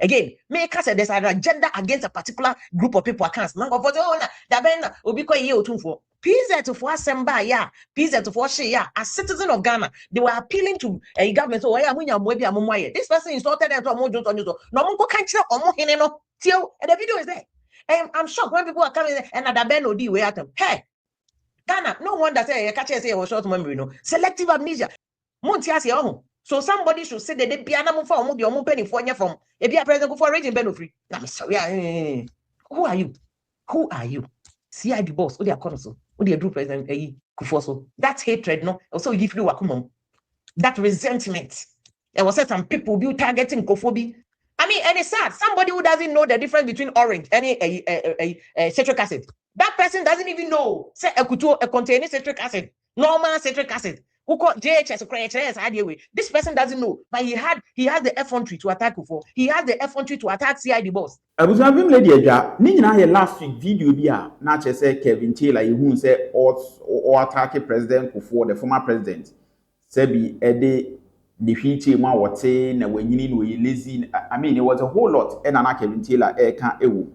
Again, make us say there's an agenda against a particular group of people. I can't. Now, for the that ben obi ko ye otun for. PZ for Asempa, yeah. PZ for She, yeah. As citizen of Ghana, they were appealing to a government. So, this person insulted them to a mojo on you. No one can tell Omo Hineno. Till and the video is there. And I'm shocked when people are coming and at the Ben Odi way at them. Hey, Ghana, no wonder say catch say was short memory, no. Selective amnesia. Montiasi omo. So somebody should say that they be animal for omo the omo penny for you from if you are president for region ben free. I'm sorry. Who are you? Who are you? CID boss, what they are calling so. What they do president Akuffo so. That's hatred, no. Also give you wakumom. That resentment. There was certain people be targeting Kofi. I mean, and it's sad. Somebody who doesn't know the difference between orange and a citric acid. That person doesn't even know. Say a containing citric acid, normal citric acid. Who called GHPage? This person doesn't know, but he has the effrontery to attack Akuffo. He has the effrontery to attack CID boss. I was having lady Aja. Nina here last week video bia. Not just say Kevin Taylor. Who say or attack President Akuffo, the former president. Sebi ede the future ma what say na when you lazy. I mean, it was a whole lot. And Anna Kevin Taylor can't ewu.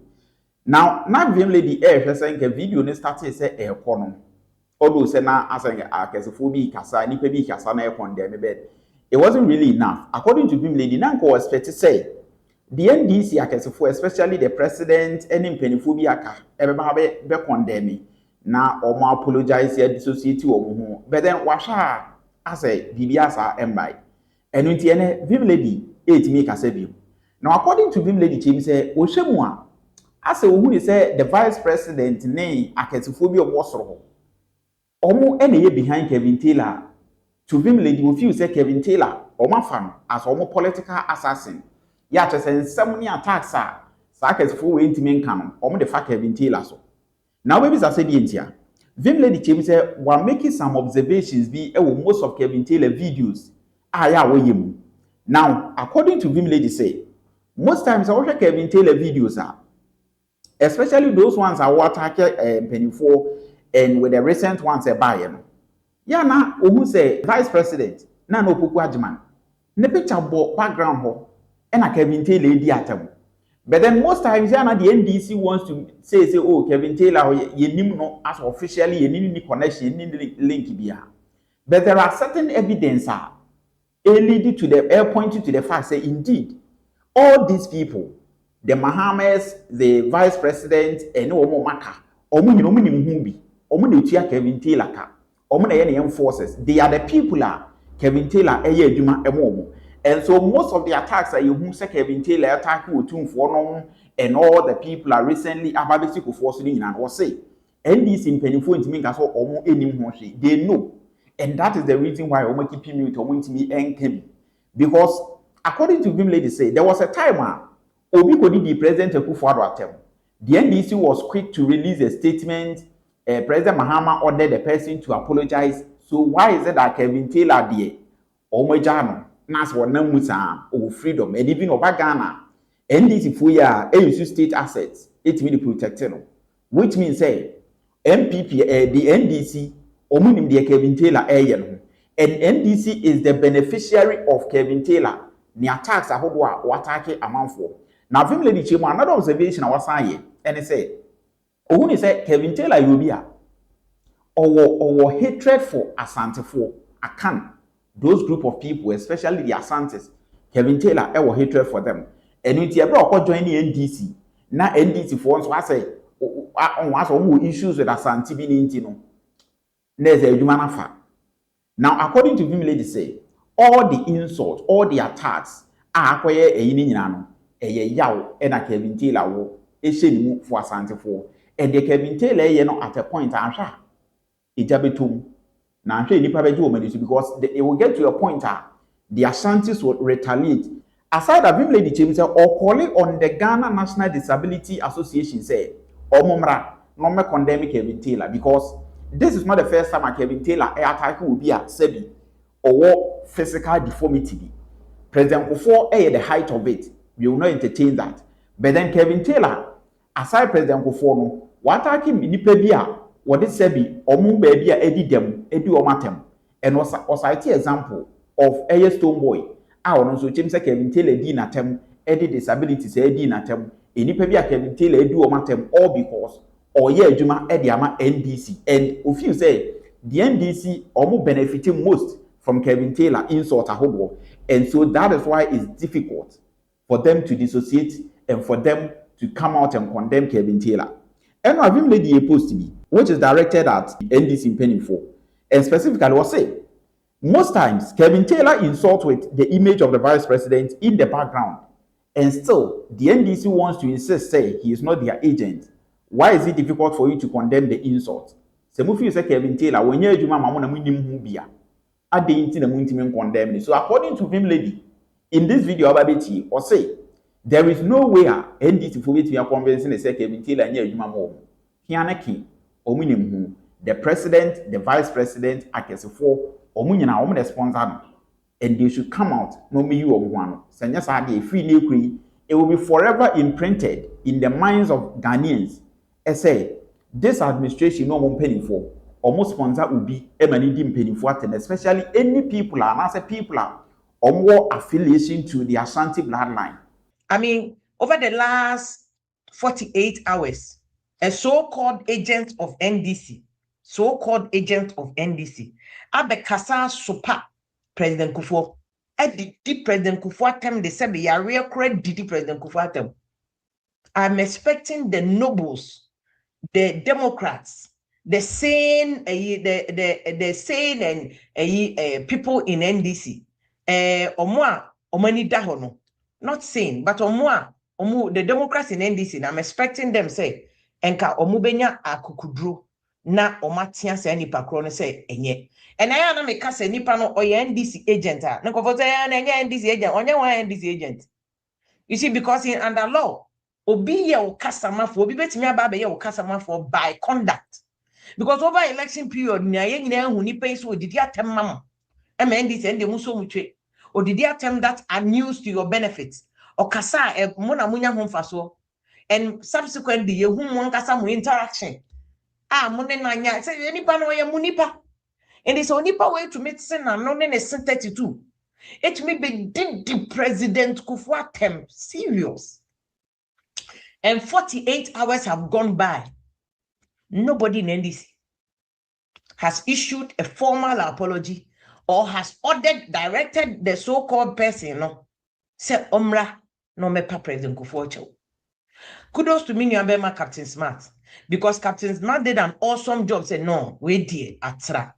Now, not VM lady saying a video ne started say air corner. Although say na asang akesofo kasa ni pe bi kasa na condemn bed. It wasn't really enough. According to VM lady, Nanko was expected to say the NDC akesofo, especially the president and mpanyfo bi aka be condemn na omo apologize ya dissociate omo ho. But then washa ase bibiasa embai. Enu nti ene VM lady 8 make asa bi. Now according to VM lady chim say o hwemu a ase ohun ni say the vice president ne akesofo bi obosoro omo ene ye behind Kevin Taylor. To VM lady we feel say Kevin Taylor omo fan as omo political assassin. Ya chese some ni attacks sa akesofo we ntimi nka no omo de fa Kevin Taylor so. Now baby say di entia. VM lady chim say we are making some observations be most of Kevin Taylor videos. Ya we yemu. Now according to VM lady say most times I watch Kevin Taylor videos especially those ones I will attack penny4 and with the recent ones buy no. Ya na who say vice president na no poku adman. Ne picture bo background ho and a Kevin Taylor di atam. But then most times ya na the NDC wants to say oh Kevin Taylor ye nim no as officially ye ni connection ni link bia. But there are certain evidence leading to the pointing to the fact say indeed all these people the Mahamas, the vice president, and Omo Maka, Omo Nimhumbi, Omo Nutia Kevin Taylor, Omo the forces. They are the people Kevin Taylor, Juma Emomo. And so most of the attacks are you say Kevin Taylor attacking with Tum for and all the people are recently Ababisiku forcing and was say. And this in Pennyfo to make us all Omo Enim they know. And that is the reason why Omo keeping me to want to be NKB. Because according to Vim Lady say, there was a time Obi could be President Akuffo. The NDC was quick to release a statement. President Mahama ordered the person to apologize. So why is it that Kevin Taylor there? Omejano, Nas Wanamusa, or freedom, and even over Ghana. NDC for ya, use state assets, it will be protected. Which means say MPP, the NDC, Omunim the Kevin Taylor and NDC is the beneficiary of Kevin Taylor. The attacks are what attack amount for. Now, Vim Lady Chimo, another observation I was saying, and he said, when he said Kevin Taylor will be or hatred for Asante for I can those group of people, especially the Asantes, Kevin Taylor, our hatred for them. And when you ever join the NDC, now NDC for once, I say, on some issues with Asante being no, there's a human fact. Now, according to Vim Lady say, all the insults, all the attacks are acquired a yin yaw and a Kevin Taylor wo esheni for Asante for and the Kevin Taylor at a point ansha ijabetum na ansha nipa beji o medisi because it will get to a point the Asantes will retaliate aside of Vim Lady Chim say or calling on the Ghana National Disability Association say omomra no me condemn Kevin Taylor because this is not the first time a Kevin Taylor attack will be a sebi or physical deformity. President Akuffo the height of it. We will not entertain that. But then Kevin Taylor, aside President Akuffo no, what attacking Nipebia, what it said be, Omu baby edi dem, edi omatem. And was a example of a stone boy. I want to change Kevin Taylor din atem, edi disabilities edi natem enipa bi a Kevin Taylor edu o matem all because oye adwuma edi ama NDC, and we feel say the NDC omo benefiting most from Kevin Taylor insult ahobo, and so that is why it's difficult for them to dissociate and for them to come out and condemn Kevin Taylor. And I've even made a post to me, which is directed at NDC in Penny 4, and specifically was say most times Kevin Taylor insults with the image of the vice president in the background, and still the NDC wants to insist say he is not their agent. Why is it difficult for you to condemn the insult? Semufi say Kevin Taylor when you adwuma mamo na munim hu bia adenti na muntimi condemn. So according to Vim Lady in this video ababeti or say there is no way NDC for it to be convincing say Kevin Taylor nya adwuma mo kianaki omunim hu the president, the vice president, Akesifo omunyina omu the sponsor, and they should come out no me you one senya sa dey free nekuri. It will be forever imprinted in the minds of Ghanaians. I say this administration no more penny for almost sponsor will be emanating penny for, and especially any people and as a people or more affiliation to the Asante bloodline. I mean, over the last 48 hours, a so-called agent of NDC, Abekasa Sopa, President Akuffo, did President Akuffo attempt, they said, be a real credit, did President Akuffo attempt. I'm expecting the nobles, the Democrats, the sane, the sane and people in NDC, omani dahono, not sane, but the Democrats in NDC. I'm expecting them say, enka omubenya akukudru na omatia se nipa kro say enye. And I am make say nipa no oye NDC agent na kofo say enye NDC agent, onye one NDC agent. You see, because in under law, obi ye o kasama for obi betimi aba be ye o kasama for by conduct. Because over election period na ye nyina hu nipa so didi atem mam. NDC ende mu so mutwe. O didi atem that are news to your benefits. O kasa mo na munya ho mfaso. And subsequently ye hu mo nkasa mo interaction. Mo ne nanya say nipa no ye mu nipa. And it's only way to make sense and not in a 32. It may be did the President Akuffo attempt serious. And 48 hours have gone by. Nobody in NDC has issued a formal apology or has directed the so-called person, no, say Omra, no mepa President Akuffo. Kudos to me, Captain Smart, because Captain Smart did an awesome job. Say no, we did atra.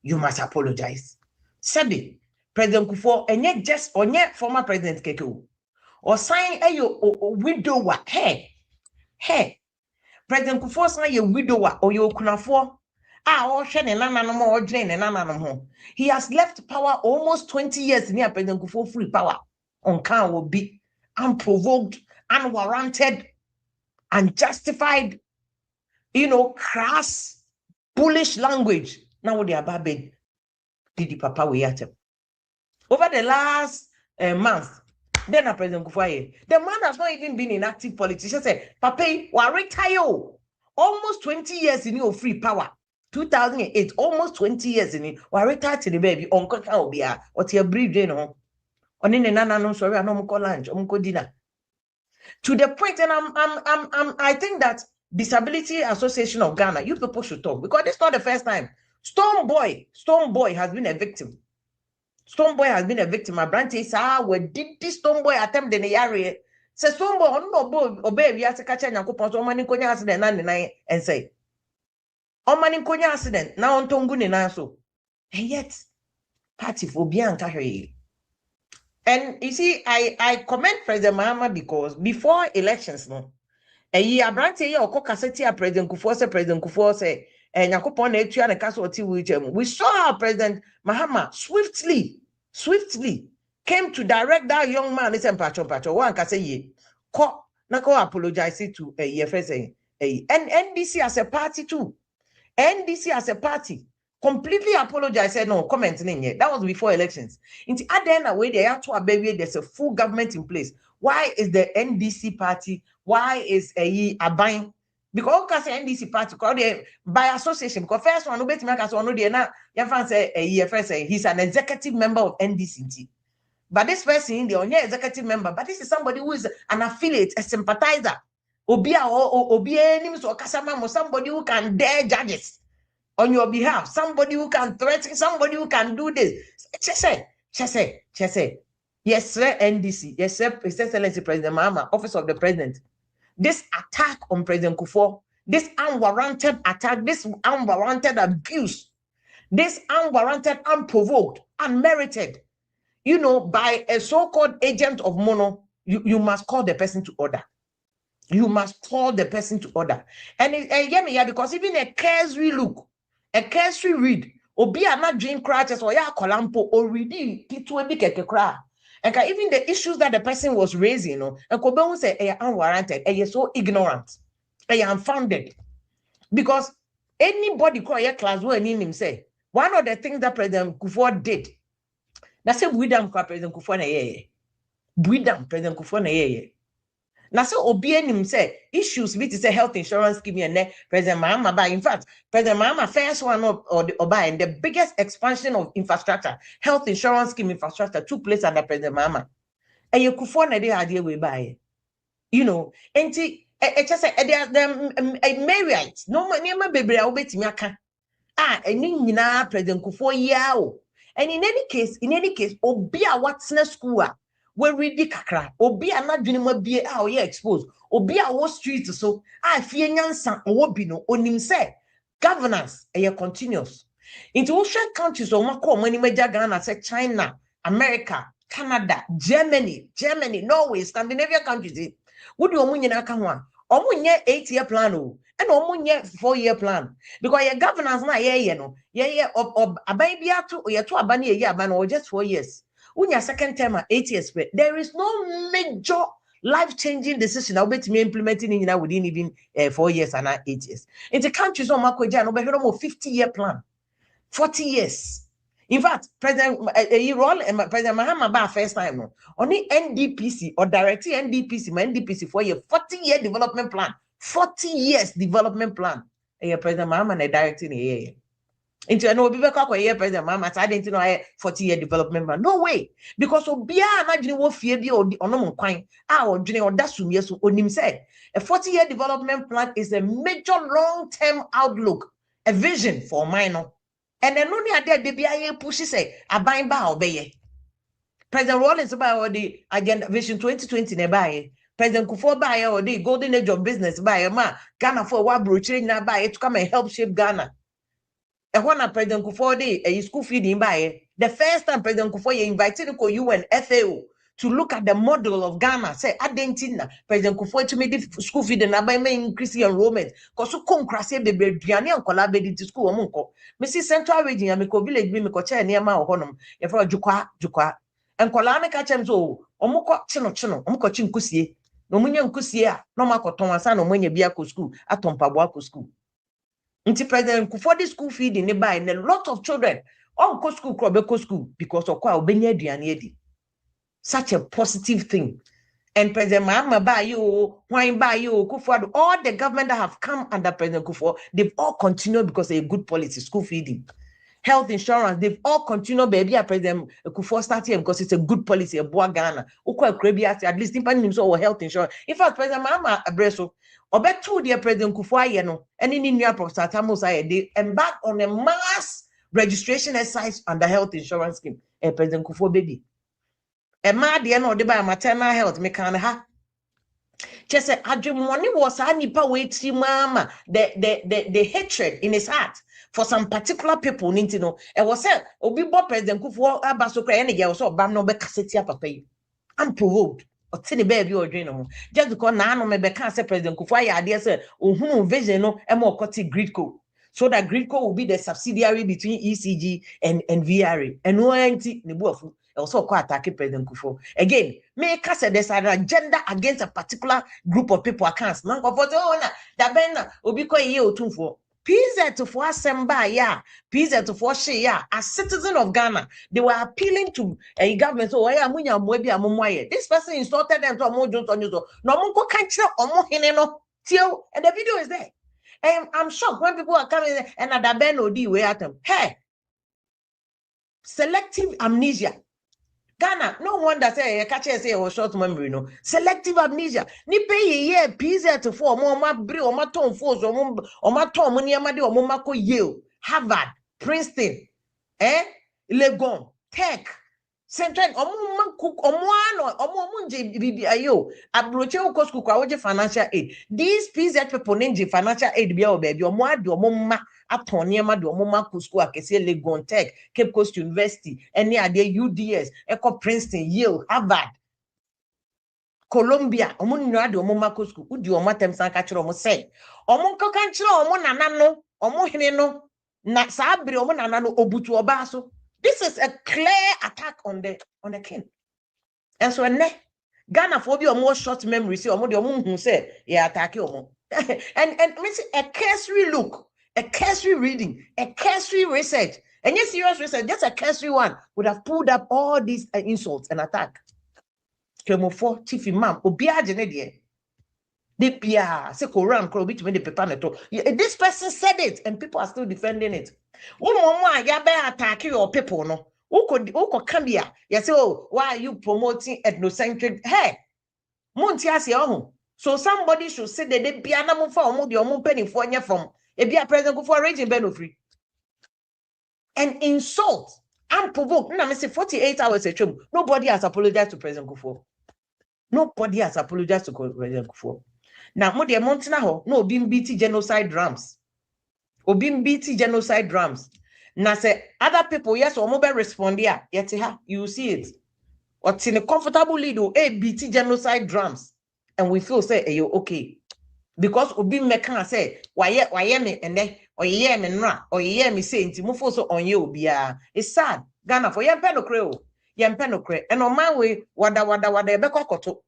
You must apologize. Sabi, President Akuffo, and yet just on yet former President Keke, or sign a widower. Hey, President Akuffo sign a widower or you kunafo. Or shen and nana more drain and nana home. He has left power almost 20 years near President Akuffo free power. On can will be unprovoked, unwarranted, unjustified, crass, bullish language. Now they are babbling. Did papa we at him over the last month? Then a President Akuffo, the man has not even been in active politics. He said, "Papa, we retire. Almost 20 years in your free power. 2008, almost 20 years in it. We retired to the baby. Uncle can be a what your brief day no. On in the nana no sorry, I no call lunch, dinner. To the point, and I think that Disability Association of Ghana, you people should talk because it's not the first time. Stoneboy has been a victim. My branch is where did this Stoneboy attempt in the area? Say Stoneboy, no obey we have to catch an Yakupon, so many konya accident and say, oh many konya accident now on Tongun and so. And yet, party for Bianca here. And you see, I commend President Mahama because before elections, no, a year branch here or cassette President Akuffo say, and Yakupon Etu and Castle we saw how President Mahama swiftly came to direct that young man. Listen, Pacho, one can say ye, Nako apologize to a year and NDC as a party too. NDC as a party completely apologized, said no comment in yet. That was before elections. In the other way, they have to baby, there's a full government in place. Why is the NDC party? Why is a buying? Because NDC party by association. Because first one, nobody make us one no say he's an executive member of NDC. But this person in the only executive member, but this is somebody who is an affiliate, a sympathizer. Obia or names or Kasama, somebody who can dare judges on your behalf, somebody who can threaten, somebody who can do this. Chese. Yes, sir, NDC. Yes, sir, His Excellency President Mahama, Office of the President. This attack on President Akuffo, this unwarranted attack, this unwarranted abuse, this unwarranted, unprovoked, unmerited, by a so-called agent of Mono, you must call the person to order. You must call the person to order. And because even a cursory look, a cursory read, obi are not doing crutches or ya kolampo or reading and even the issues that the person was raising, and Kobe say unwarranted, and so ignorant, unfounded. Because anybody call your class where him say one of the things that President Akuffo did. Now say President Akuffo na ye. President Akuffo na ye. Now, so Obianim say issues with the health insurance scheme and President Mahama by. In fact, President Mahama first one or by and the biggest expansion of infrastructure, health insurance scheme infrastructure took place under President Mahama. And you could find the idea we buy, and it just say a Marriott, no money, my baby, I'll bet me and President Akuffo yao. And in any case, Obia what's na school. We read the kakra, obi a not dream be a exposed, obi a what street so I fear nyansa or bino onim say governance a continuous. Into ocean countries or Mako money major Ghana say China, America, Canada, Germany, Norway, Scandinavian countries. Would you omun yena kanwa? Omun ye 8-year plan and omun ye 4-year plan. Because your governance na ye no, ye abaya to ye to abani ye aban or just 4 years. When your second term at 8 years, there is no major life-changing decision I'll be implementing in within even 4 years and 8 years. In the countries on Makoja, no 50-year plan, 40 years. In fact, President Mahama ba first time no only NDPC or directly NDPC 4-year 40-year development plan, 40 years development plan. President Mahama na directing a year. Into an obi beka year President Mahama I didn't know 40-year development plan. No way. Because obia na dwene wo fie bi onom kwan a odwene odasumye so onim say a 40-year development plan is a major long-term outlook, a vision for minor. And then only ade de bia ye push say aban ba obeye. President Rawlings ba the agenda vision 2020 ne ba President Akuffo ba or the golden age of business ba ma Ghana for wa brochire na ba to come and help shape Ghana. And when President Akuffo a school feeding by the first time President Akuffo invited the UN FAO to look at the model of Ghana. Say Adentina President Akuffo to make the school feeding by increase enrollment. Cause so concrase baby Diani and collaborate to school omunko. Mrs. Central Region Amiko Village be Miko chair near my honum. If for Jukwa and Kolana catchem so omuko chino omuko chinkusie. No munya nkusie no mako tonwasa no mwenye biako school atompabwako school. Until President Akuffo the school feeding nearby and a lot of children all go school school because of kwa obenya duane. Such a positive thing. And President Mahama by you, wine by you, Kwadwo, all the government that have come under President Akuffo, they've all continued because of a good policy, school feeding, health insurance, they've all continued baby President Akuffo started because it's a good policy, a boa Ghana. At least in health insurance. In fact, President Mahama Abreso Obetu dear President Akuffo and in New they embark on a mass registration exercise under health insurance scheme. President Akuffo baby. A mad no de by maternal health me can ha. Just say money was a nipa wait mama the hatred in his heart for some particular people need to know. And was said Obi Bo President Akuffo abaso kra ene ge so bam no be kaseti papa yi. Unprovoked. Baby or dream just because now no me can say President Akuffo ya idea say ohun vision no e mo koti gridco so that gridco will be the subsidiary between ECG and VRA and no anti ne buafu also quite attack President Akuffo again make us there's an agenda against a particular group of people accounts man of na da ben na obi ko ye otumfo PZ for Asempa, yeah. PZ for Shea, as citizen of Ghana, they were appealing to a government. So, this person insulted them to a more Jones on you. No more country or more hineno. And the video is there. And I'm shocked when people are coming and at the Ben or D way at them. Hey, selective amnesia. Ghana, no wonder say a catcher say or short memory, no. Selective amnesia. Ni pay ye pizza to form or my bri or my tone force or my tom money amadi or momako Yale, Harvard, Princeton, Legon, Tech, Central, or cook or munje bibi ayo. Abroche ukosku kwa oje financial aid. These pizza people ninja financial aid be baby or more do mumma. Atoniema do moma kusku akese Legon Tech, Cape Coast University, any ade UDS, Eco Princeton, Yale, Harvard, Columbia, omun no ade moma kusku, udi o matem san ka kire o mo say. Omun ko kan kire o mo nanano, o mo hene no, na sa abre o mo nanano obutu oba so. This is a clear attack on the king. And so Ghana for be o more short memory say o mo de o mo hu say yeah attack o mo. And means a cursory look. A cursory reading, a cursory research, and yes, serious research, just a cursory one would have pulled up all these insults and attack. Kemofo, chief imam, obia jenedie. They pia se koran kro bit when the paper neto. This person said it, and people are still defending it. Umo ya be attack your people no. Uko kambia. You say, oh, why are you promoting ethnocentric? Hey, Montiasi ohu. So somebody should say that they be anamu for omu di omu penny for nya from. If you are President Akuffo arranging benefit and insult and provoke, no, I say 48 hours a term. Nobody has apologized to President Akuffo. Nobody has apologized to President Akuffo. Now, mo de montina ho no BT genocide drums. BT genocide drums. Now say other people yes or mobile respond here. Yet you see it. What's in a comfortable lead BT genocide drums, and we feel say hey, okay. Because obi mekan say why me and then or ye me nra or ye me say nti mufo so on ye obia. It's sad. Ghana for yempe no kre o. Yempe no kre. And on my way wada ebeko koto.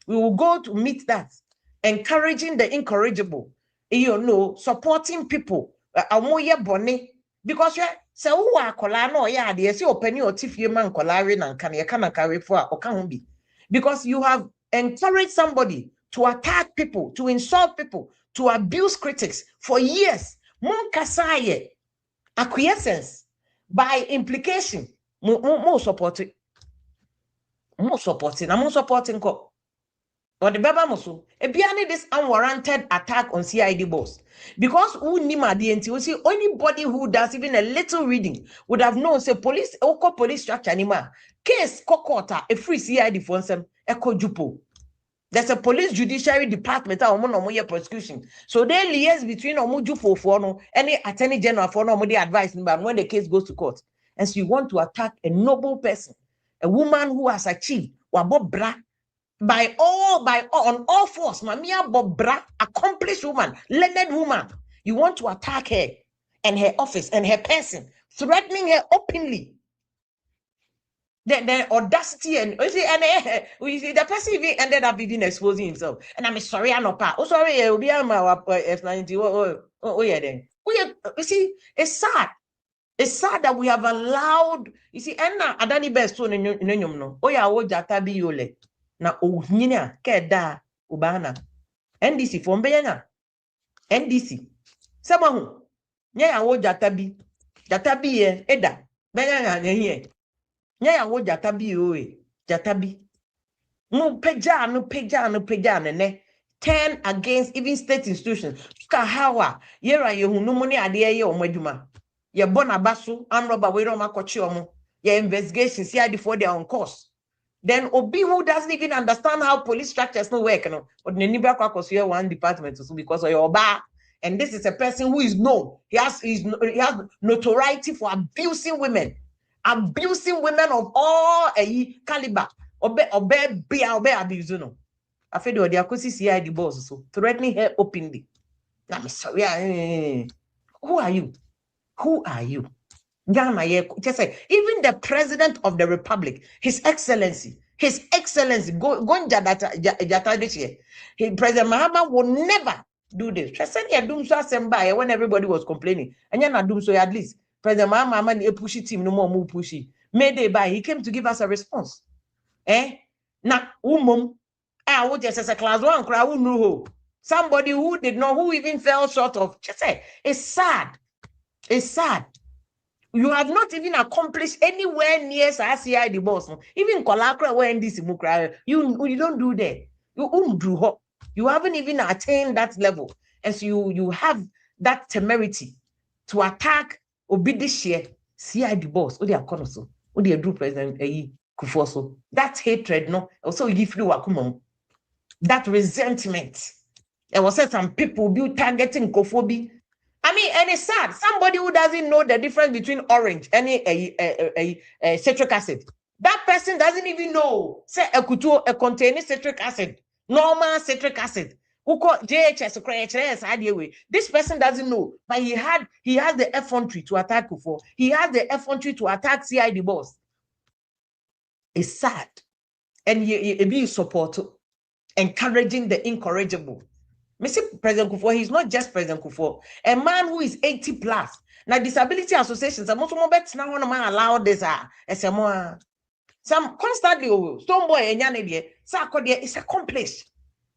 We will go to meet that. Encouraging the incorrigible. You know, supporting people. Amoye bone. Because say who are kola no ya de say openi or tifie man kola re nan kan ye kana carry for o kan bi. Because you have encouraged somebody to attack people, to insult people, to abuse critics for years. Mon kasaye acquiescence by implication. More supporting. More supporting. I'm more supporting. Or the Baba Musu. Ebiani this unwarranted attack on CID boss. Because who nima DNT will see anybody who does even a little reading would have known say police oko police structure anima. Case kokota a free CID for some echo jupo. There's a police judiciary department that prosecution. So they liaise between Omuju for any attorney general for no advice when the case goes to court. And so you want to attack a noble person, a woman who has achieved wabobra by all on all force, mamia bobra, accomplished woman, learned woman. You want to attack her and her office and her person, threatening her openly. The audacity and you see the person even ended up even exposing himself. And I'm sorry, I'm not part. Oh, sorry, it'll be my F90. Oh, yeah, then. You see, it's sad. It's sad that we have allowed. You see, and now Adani best so no. Oh yeah, oh jata bi yole. Na ohnyina keda ubana. NDC from Beyana. NDC. Samahu. Nya oh jata bi. Jata bi ye eda. Beyana nye. Nya wo jatabi oe jatabi no peja ne 10 against even state institutions ka hawa yera ye hunu mu ne ade ye omadwuma ye bona baso amroba we ro makochi omo ye investigations here before they are on course. Then obi who doesn't even understand how police structures no work no but ne niba kwakoso one department so because of your Oba. And this is a person who is known. He has notoriety for abusing women of all caliber. Obe abuse no. I feel the Ekosiisen CID boss so threatening her openly. I'm sorry. Who are you? Just say even the president of the republic, His Excellency, go jata this year. President Mahama will never do this. Just say Adom so Asempa when everybody was complaining. And you're not doing so at least. President Mahama a pushy team no more pushy. Mayday by he came to give us a response. Na I would just as a class 1 crowd who somebody who did not who even fell short of just say it's sad. You have not even accomplished anywhere near CID boss. Even Kolakra where NDC Mukra, you don't do that. You haven't even attained that level. And so you have that temerity to attack Obidishie, CID boss, or the Akonoso, or the Drew President Kufoso. That hatred, no, also give you Wakumon. That resentment. There was some people be targeting Kofobi. I mean, and it's sad. Somebody who doesn't know the difference between orange and a citric acid. That person doesn't even know. Say a containing citric acid, normal citric acid. Who call JHS? This person doesn't know, but he has the effrontery to attack Akuffo. He has the effrontery to attack CID boss. It's sad, and he be support, encouraging the incorrigible. Mr. President Akuffo, he's not just President Akuffo, a man who is 80 plus. Now, disability associations, I'm also now one man allow this as a more some constantly Stoneboy and Yanedi, Sarkodie is accomplished.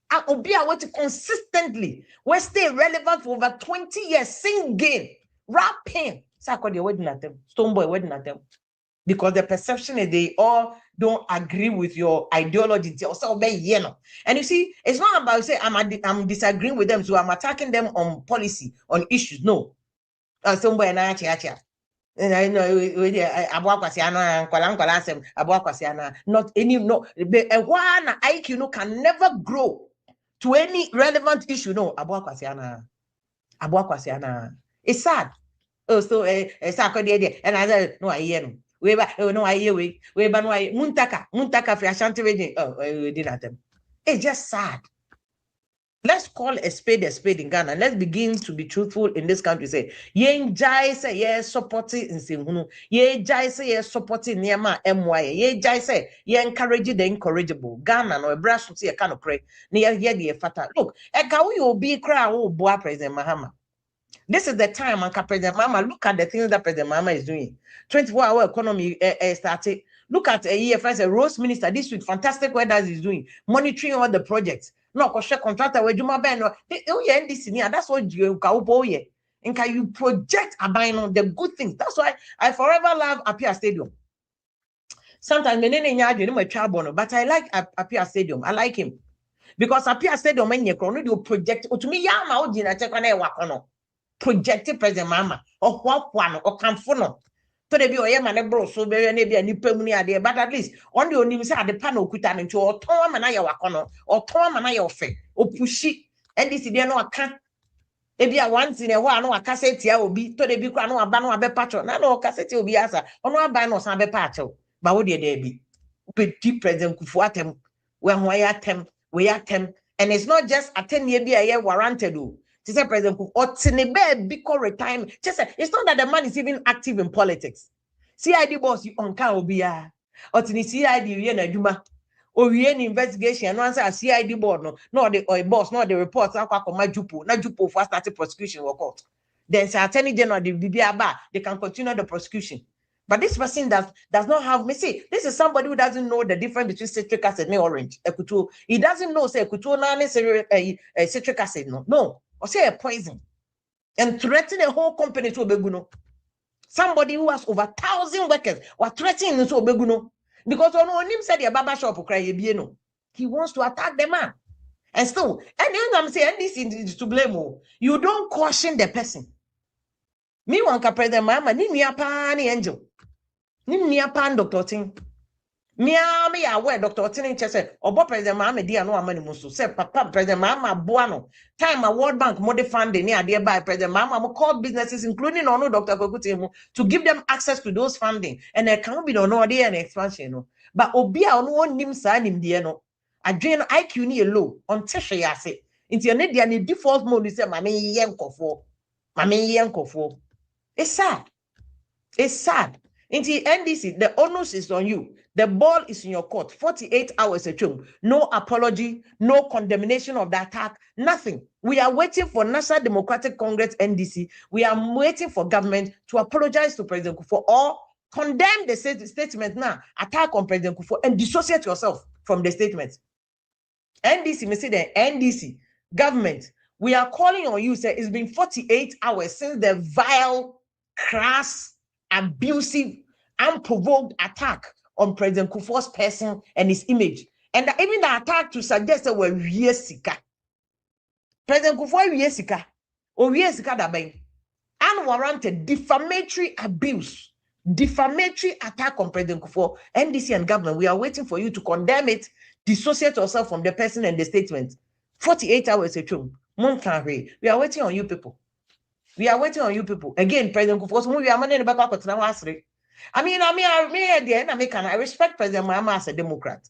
Obia want to consistently we stay relevant for over 20 years, singing, rapping. Sarkodie wedding at them, Stoneboy wedding at them. Because the perception is they all don't agree with your ideology. And you see, it's not about say I'm disagreeing with them, so I'm attacking them on policy, on issues. No. Somewhere and I know not any no one IQ can never grow to any relevant issue. No, it's sad. Oh, so Sarkodie, and I said, no, I hear them. We no, I hear we no, Muntaka for Asante region. Oh, we did at them. It's just sad. Let's call a spade in Ghana. Let's begin to be truthful in this country. Say, ye jai say yes, supporting in Sinhunu. Ye jai say yes, supporting Niama MY. Ye jai say ye encourage the incorrigible. Ghana no a brass to see a kind of pray. Near ye the fata. Look, Eka will be cry oh boy President Mahama. This is the time and President Mahama. Look at the things that President Mahama is doing. 24-hour economy started. Look at EFS, a Rose Minister this week. Fantastic work that he's doing, monitoring all the projects. No, because contractor where Juma Beno. Oh yeah, this year. That's what you kaupo and can you project about the good things? That's why I forever love Afia Stadium. Sometimes but I like Afia Stadium. I like him because Afia Stadium when you project to me yama ojina check on wakono. Projected President Mahama or what one or Kamfono. To the be Mcbrown so very any pemuni idea, but at least on the only side the panel could turn into or Tom and I wakono or Tom and I fe or pushy and this idea no account. Maybe I once in a while no a cassette will be to the big one or bano a be patron. No cassette will be answer or no bano some be patron. But what did they be? Petit President Kufuatem when we at them, and it's not just a 10-year be a year warranted. She said, President Kufuor, because retirement. She said, it's not that the man is even active in politics. CID boss, you on can be a or CID, you na Juma, or you investigation, no answer a CID board, no, the boss, no, the reports, na Jupo for started prosecution or court. Then say Attorney General, they can continue the prosecution. But this person does not have me. See, this is somebody who doesn't know the difference between citric acid and orange. He doesn't know, say, citric acid, no. Or say a poison and threaten a whole company to Obeguno. Somebody who has over 1,000 workers were threatening to Obeguno because on him said the barber shop will he wants to attack the man. And still, and then I'm saying this is to blame. You don't caution the person. Me want to President Mahama, ni mi apani angel. Ni mi apan Dr. Ting. Me aware Dr. Ting said, Oba President Mahama dia no amani musu. Say Papa President Mahama buano. Time a World Bank more funding near there by President Mahama mo call businesses, including ono Dr. Kwaku, to give them access to those funding. And there can't be no idea and expansion. No. But Obia on one nim sa nim dia no. Adrian IQ ni low on Tesha yase. Into your need default mode, you say, Mami Yankofo. It's sad. It's sad. In the NDC, the onus is on you. The ball is in your court. 48 hours a term. No apology, no condemnation of the attack, nothing. We are waiting for National Democratic Congress, NDC. We are waiting for government to apologize to President Akuffo or condemn the statement now, attack on President Akuffo and dissociate yourself from the statement. NDC, me say the NDC, government, we are calling on you, say it's been 48 hours since the vile, crass, abusive, unprovoked attack on President Kufuor's person and his image. And even the attack to suggest that we're Sika. President Kufuor Sika. Or Sika da bang. Unwarranted defamatory abuse. Defamatory attack on President Kufuor. NDC and government, we are waiting for you to condemn it, dissociate yourself from the person and the statement. 48 hours at home. We are waiting on you people. We are waiting on you people. Again, President Kufuor, we are managing back up to now. I respect President Mahama as a Democrat.